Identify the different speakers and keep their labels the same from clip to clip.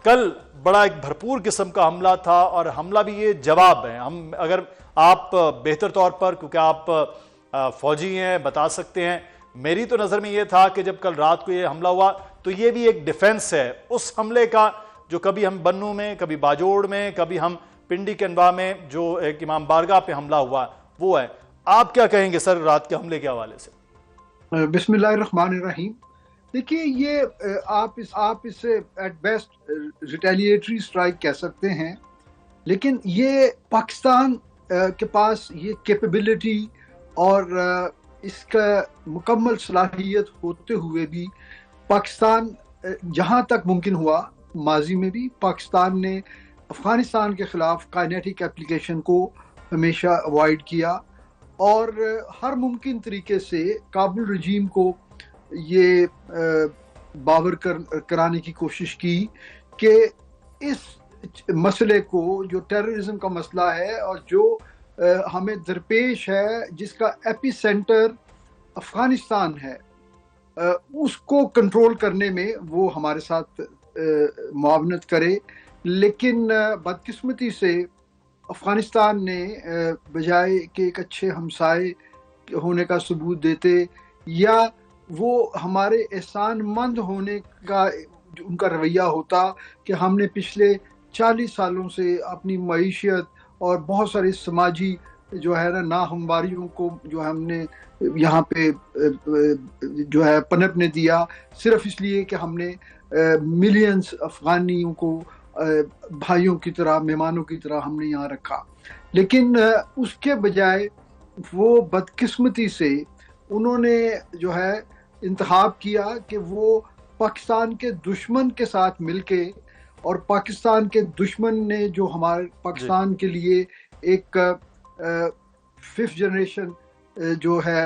Speaker 1: کل بڑا ایک بھرپور قسم کا حملہ تھا، اور حملہ بھی یہ جواب ہے. ہم اگر آپ بہتر طور پر، کیونکہ آپ فوجی ہیں، بتا سکتے ہیں، میری تو نظر میں یہ تھا کہ جب کل رات کو یہ حملہ ہوا تو یہ بھی ایک ڈیفنس ہے اس حملے کا جو کبھی ہم بنوں میں، کبھی باجوڑ میں، کبھی ہم پنڈی کے انواع میں جو ایک امام بارگاہ پہ حملہ ہوا وہ ہے. آپ کیا کہیں گے سر رات کے حملے کے حوالے سے؟
Speaker 2: بسم اللہ الرحمن الرحیم. دیکھیے یہ آپ اسے ایٹ بیسٹ ریٹیلیٹری اسٹرائک کہہ سکتے ہیں، لیکن یہ پاکستان کے پاس یہ کیپیبلٹی اور اس کا مکمل صلاحیت ہوتے ہوئے بھی پاکستان جہاں تک ممکن ہوا ماضی میں بھی پاکستان نے افغانستان کے خلاف کائنیٹک اپلیکیشن کو ہمیشہ اوائڈ کیا، اور ہر ممکن طریقے سے کابل رجیم کو یہ باور کرانے کی کوشش کی کہ اس مسئلے کو، جو ٹیررزم کا مسئلہ ہے اور جو ہمیں درپیش ہے، جس کا ایپی سینٹر افغانستان ہے، اس کو کنٹرول کرنے میں وہ ہمارے ساتھ معاونت کرے. لیکن بدقسمتی سے افغانستان نے بجائے کہ ایک اچھے ہمسائے ہونے کا ثبوت دیتے یا وہ ہمارے احسان مند ہونے کا ان کا رویہ ہوتا کہ ہم نے پچھلے 40 سالوں سے اپنی معیشت اور بہت ساری سماجی جو ہے نا ناہمواریوں کو جو ہم نے یہاں پہ جو ہے پنپنے دیا، صرف اس لیے کہ ہم نے ملینز افغانیوں کو بھائیوں کی طرح، مہمانوں کی طرح ہم نے یہاں رکھا. لیکن اس کے بجائے وہ بدقسمتی سے انہوں نے جو ہے انتخاب کیا کہ وہ پاکستان کے دشمن کے ساتھ مل کے، اور پاکستان کے دشمن نے جو ہمارے پاکستان کے لیے ایک 5th جنریشن جو ہے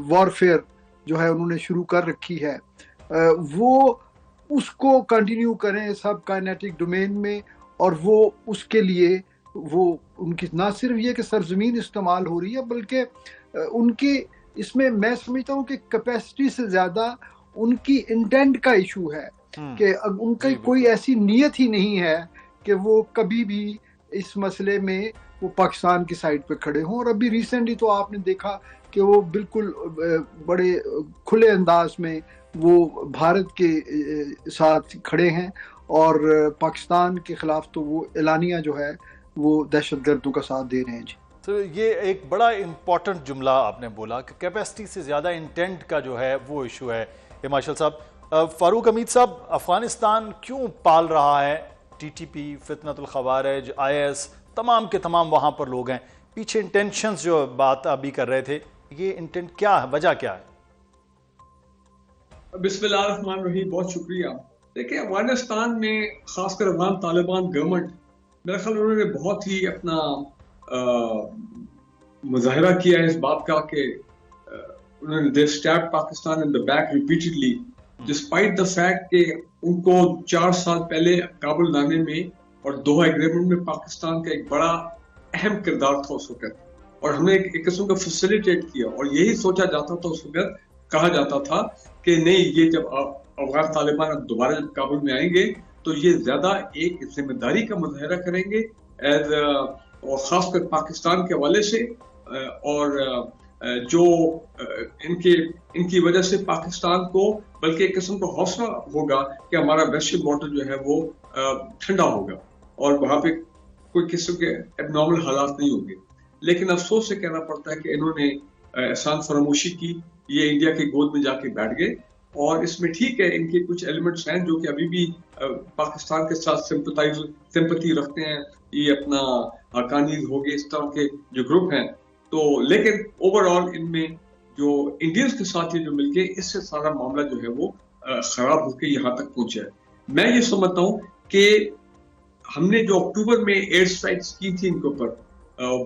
Speaker 2: وارفیئر جو ہے انہوں نے شروع کر رکھی ہے، وہ اس کو کنٹینیو کریں سب کائنیٹک ڈومین میں. اور وہ اس کے لیے وہ ان کی نہ صرف یہ کہ سرزمین استعمال ہو رہی ہے، بلکہ ان کی اس میں میں سمجھتا ہوں کہ کیپیسٹی سے زیادہ ان کی انٹینٹ کا ایشو ہے کہ ان کی کوئی ایسی نیت ہی نہیں ہے کہ وہ کبھی بھی اس مسئلے میں وہ پاکستان کی سائڈ پہ کھڑے ہوں. اور ابھی ریسنٹلی تو آپ نے دیکھا کہ وہ بالکل بڑے کھلے انداز میں وہ بھارت کے ساتھ کھڑے ہیں، اور پاکستان کے خلاف تو وہ اعلانیہ جو ہے وہ دہشت گردوں کا ساتھ دے رہے ہیں. جی
Speaker 1: تو یہ ایک بڑا امپورٹنٹ جملہ آپ نے بولا کہ کیپیسٹی سے زیادہ انٹینٹ کا جو ہے وہ ایشو ہے. ماشال صاحب، فاروق حمید صاحب، افغانستان کیوں پال رہا ہے ٹی ٹی پی، فتنۃ الخوارج، IS، تمام کے تمام وہاں پر لوگ ہیں؟ پیچھے انٹینشنز جو بات ابھی کر رہے تھے، یہ انٹینٹ کیا ہے، وجہ کیا ہے؟
Speaker 3: بسم اللہ الرحمن الرحیم. بہت شکریہ. دیکھیں، افغانستان میں خاص کر افغان طالبان گورنمنٹ، میرا خیال انہوں نے بہت ہی اپنا مظاہرہ کیا ہے اس بات کا کہ انہوں نے they stabbed Pakistan in the back repeatedly despite the fact کہ ان کو 4 سال پہلے کابل لانے میں اور دوحہ ایگریمنٹ میں پاکستان کا ایک بڑا اہم کردار تھا اس وقت، اور ہم نے ایک قسم کا فیسیلیٹیٹ کیا، اور یہی سوچا جاتا تھا اس وقت، کہا جاتا تھا کہ نہیں، یہ جب افغان طالبان دوبارہ جب کابل میں آئیں گے تو یہ زیادہ ایک ذمہ داری کا مظاہرہ کریں گے اور خاص کر پاکستان کے حوالے سے، اور جو ان کی وجہ سے پاکستان کو بلکہ ایک قسم کا حوصلہ ہوگا کہ ہمارا ویسٹرن بارڈر جو ہے وہ ٹھنڈا ہوگا اور وہاں پہ کوئی قسم کے اب نارمل حالات نہیں ہوں گے. لیکن افسوس سے کہنا پڑتا ہے کہ انہوں نے احسان فراموشی کی، یہ انڈیا کی گود میں جا کے بیٹھ گئے. اور اس میں ٹھیک ہے، ان کے کچھ ایلیمنٹس ہیں جو کہ ابھی بھی پاکستان کے ساتھ سمپتی رکھتے ہیں، یہ اپنا حقانی ہو گئے، اس طرح کے جو گروپ ہیں. تو لیکن اوور آل ان میں جو انڈینز کے ساتھ یہ جو مل کے اس سے سارا معاملہ جو ہے وہ خراب ہو کے یہاں تک پہنچا ہے. میں یہ سمجھتا ہوں کہ ہم نے جو اکتوبر میں ایئر اسٹرائکس کی تھی ان کے اوپر،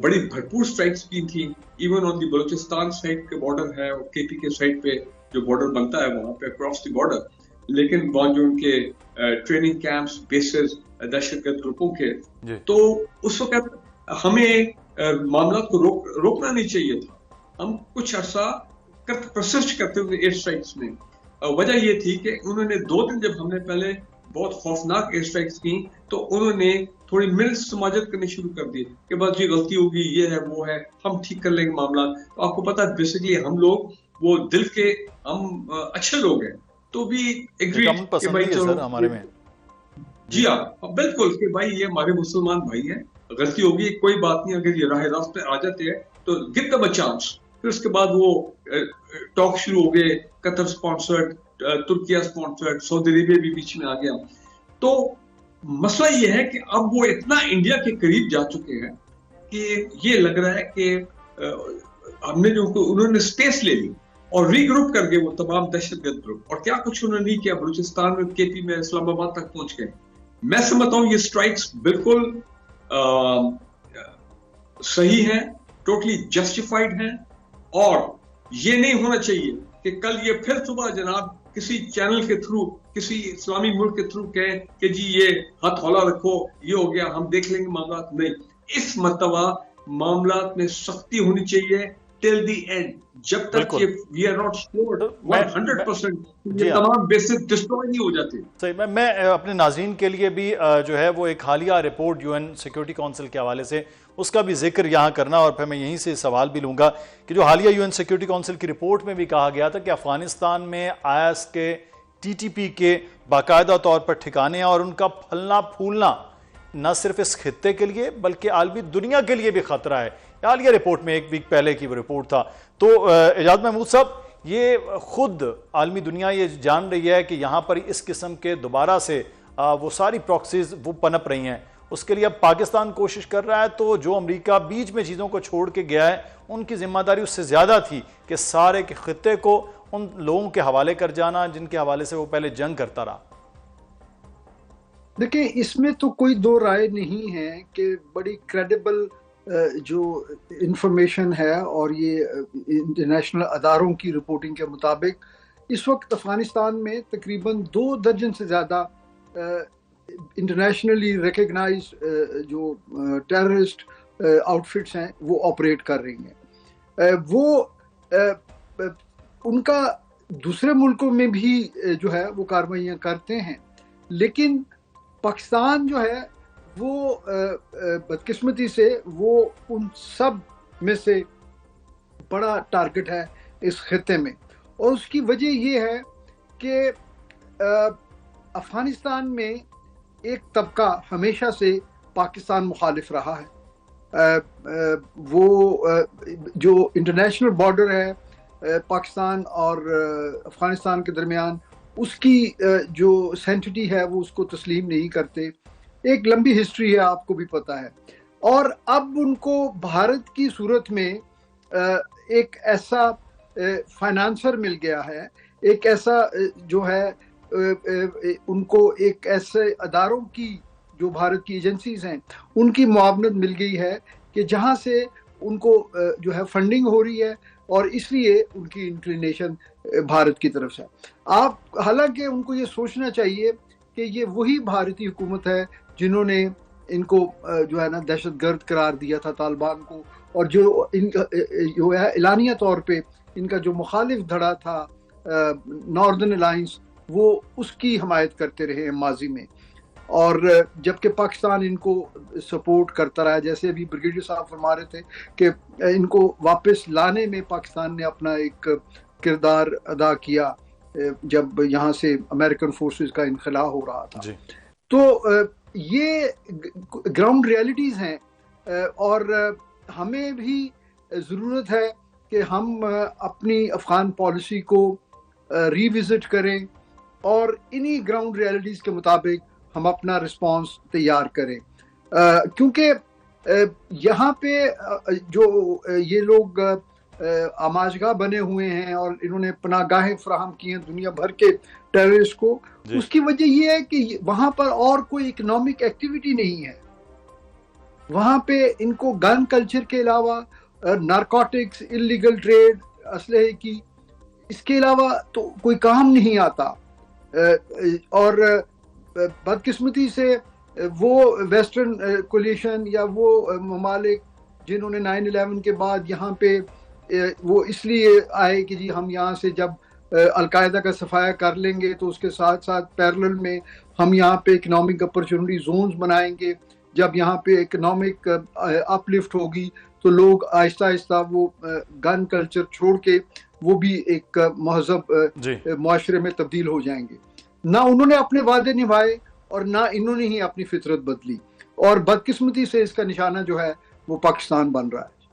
Speaker 3: بڑی بھرپور اسٹرائکس کی تھی، even on the Balochistan side کے بارڈر ہے اور KP کے سائڈ پہ جو بارڈر بنتا ہے وہاں پہ اکراس دی بارڈر، لیکن وہاں جو ان کے ٹریننگ کیمپس، بیسز دہشت گرد گروپوں کے، تو اس وقت ہمیں معاملات کو روکنا نہیں چاہیے تھا. ہم کچھ عرصہ پرسسٹ کرتے ہوئے ایئر اسٹرائکس میں. وجہ یہ تھی کہ انہوں نے 2 دن جب ہم نے پہلے بہت خوفناک ایئر اسٹرائکس کی تو انہوں نے تھوڑی مل سماجت کرنی شروع کر دی کہ بس جی غلطی ہوگی، یہ ہے وہ ہے، ہم ٹھیک کر لیں گے معاملات. تو آپ کو پتا ہے بیسکلی ہم لوگ وہ دل کے ہم اچھے لوگ ہیں تو بھی ایگری کہ بھائی چلو
Speaker 1: ہمارے میں.
Speaker 3: جی ہاں بالکل کہ بھائی یہ ہمارے مسلمان بھائی ہیں، غلطی ہوگی کوئی بات نہیں، اگر یہ راہ راست پہ آ جاتے ہیں تو گیو دیم اے چانس. پھر اس کے بعد وہ ٹاک شروع ہو گئے، قطر سپانسرڈ، ترکیہ سپانسرڈ، سعودی عربیہ بھی بیچ میں آ گیا. تو مسئلہ یہ ہے کہ اب وہ اتنا انڈیا کے قریب جا چکے ہیں کہ یہ لگ رہا ہے کہ ہم نے جو انہوں نے اسپیس لے لی اور ری گروپ کر گئے وہ تمام دہشت گرد گروپ، اور کیا کچھ انہوں نے نہیں کیا. بلوچستان میں، کے پی میں، اسلام آباد تک پہنچ گئے. میں سمجھتا ہوں یہ اسٹرائکس بالکل صحیح ہیں، ٹوٹلی جسٹیفائڈ ہیں، اور یہ نہیں ہونا چاہیے کہ کل یہ پھر صبح جناب کسی چینل کے تھرو، کسی اسلامی ملک کے تھرو کہیں کہ جی یہ ہاتھ ہولا رکھو، یہ ہو گیا، ہم دیکھ لیں گے معاملات. نہیں، اس مرتبہ معاملات میں سختی ہونی چاہیے ٹل دی اینڈ، جب تک کہ وی آر ناٹ شیور 100% یہ تمام بیسز ڈسٹروائے نہیں ہو جاتے.
Speaker 1: صحیح. میں اپنے ناظرین کے لیے بھی جو ہے وہ ایک حالیہ report U N security council کے حوالے سے اس کا بھی ذکر یہاں کرنا، اور پھر میں یہیں سے سوال بھی لوں گا کہ جو حالیہ یو این سیکیورٹی کونسل کی رپورٹ میں بھی کہا گیا تھا کہ افغانستان میں IS کے ٹی ٹی پی کے باقاعدہ طور پر ٹھکانے ہیں، اور ان کا پھلنا پھولنا نہ صرف اس خطے کے لیے بلکہ عالمی دنیا کے لیے بھی خطرہ ہے. حالیہ رپورٹ میں ایک ویک پہلے کی وہ رپورٹ تھا. تو اعجاز محمود صاحب، یہ خود عالمی دنیا یہ جان رہی ہے کہ یہاں پر اس قسم کے دوبارہ سے وہ ساری پراکسیز وہ پنپ رہی ہیں، اس کے لیے اب پاکستان کوشش کر رہا ہے. تو جو امریکہ بیچ میں چیزوں کو چھوڑ کے گیا ہے، ان کی ذمہ داری اس سے زیادہ تھی کہ سارے کے خطے کو ان لوگوں کے حوالے کر جانا جن کے حوالے سے وہ پہلے جنگ کرتا رہا.
Speaker 2: دیکھیں، اس میں تو کوئی دو رائے نہیں ہے کہ بڑی کریڈیبل جو انفارمیشن ہے، اور یہ انٹرنیشنل اداروں کی رپورٹنگ کے مطابق اس وقت افغانستان میں تقریباً 2 درجن سے زیادہ انٹرنیشنلی ریکگنائز جو ٹیررسٹ آؤٹ فٹس ہیں وہ آپریٹ کر رہی ہیں. وہ ان کا دوسرے ملکوں میں بھی جو ہے وہ کارروائیاں کرتے ہیں، لیکن پاکستان جو ہے وہ بدقسمتی سے وہ ان سب میں سے بڑا ٹارگٹ ہے اس خطے میں. اور اس کی وجہ یہ ہے کہ افغانستان میں ایک طبقہ ہمیشہ سے پاکستان مخالف رہا ہے. وہ جو انٹرنیشنل بارڈر ہے پاکستان اور افغانستان کے درمیان، اس کی جو سینٹیٹی ہے وہ اس کو تسلیم نہیں کرتے. ایک لمبی ہسٹری ہے، آپ کو بھی پتہ ہے. اور اب ان کو بھارت کی صورت میں ایک ایسا فائنانسر مل گیا ہے، ایک ایسا جو ہے ان کو ایک ایسے اداروں کی جو بھارت کی ایجنسیز ہیں ان کی معاونت مل گئی ہے کہ جہاں سے ان کو جو ہے فنڈنگ ہو رہی ہے، اور اس لیے ان کی انکلینیشن بھارت کی طرف سے. آپ حالانکہ ان کو یہ سوچنا چاہیے کہ یہ وہی بھارتی حکومت ہے جنہوں نے ان کو جو ہے نا دہشت گرد قرار دیا تھا، طالبان کو، اور جو ان جو ہے اعلانیہ طور پہ ان کا جو مخالف دھڑا تھا ناردرن الائنس، وہ اس کی حمایت کرتے رہے ماضی میں. اور جبکہ پاکستان ان کو سپورٹ کرتا رہا، جیسے ابھی بریگیڈیئر صاحب فرما رہے تھے کہ ان کو واپس لانے میں پاکستان نے اپنا ایک کردار ادا کیا جب یہاں سے امریکن فورسز کا انخلا ہو رہا تھا. تو یہ گراؤنڈ ریالٹیز ہیں، اور ہمیں بھی ضرورت ہے کہ ہم اپنی افغان پالیسی کو ری وزٹ کریں اور انہی گراؤنڈ ریالٹیز کے مطابق ہم اپنا رسپانس تیار کریں. کیونکہ یہاں پہ جو یہ لوگ آماجگاہ بنے ہوئے ہیں اور انہوں نے پناہ گاہیں فراہم کی ہیں دنیا بھر کے ٹیررسٹ کو، اس کی وجہ یہ ہے کہ وہاں پر اور کوئی اکنامک ایکٹیویٹی نہیں ہے. وہاں پہ ان کو گن کلچر کے علاوہ نارکوٹکس، انلیگل ٹریڈ اسلحے کی، اس کے علاوہ تو کوئی کام نہیں آتا. اور بدقسمتی سے وہ ویسٹرن کولیشن یا وہ ممالک جنہوں نے 9/11 کے بعد یہاں پہ وہ اس لیے آئے کہ جی ہم یہاں سے جب القاعدہ کا صفایا کر لیں گے تو اس کے ساتھ ساتھ پیرلل میں ہم یہاں پہ اکنامک اپرچونٹی زونز بنائیں گے. جب یہاں پہ اکنامک اپ لفٹ ہوگی تو لوگ آہستہ آہستہ وہ گن کلچر چھوڑ کے وہ بھی ایک مہذب معاشرے میں تبدیل ہو جائیں گے. نہ انہوں نے اپنے وعدے نبھائے اور نہ انہوں نے ہی اپنی فطرت بدلی, اور بدقسمتی سے اس کا نشانہ جو ہے وہ پاکستان بن رہا ہے.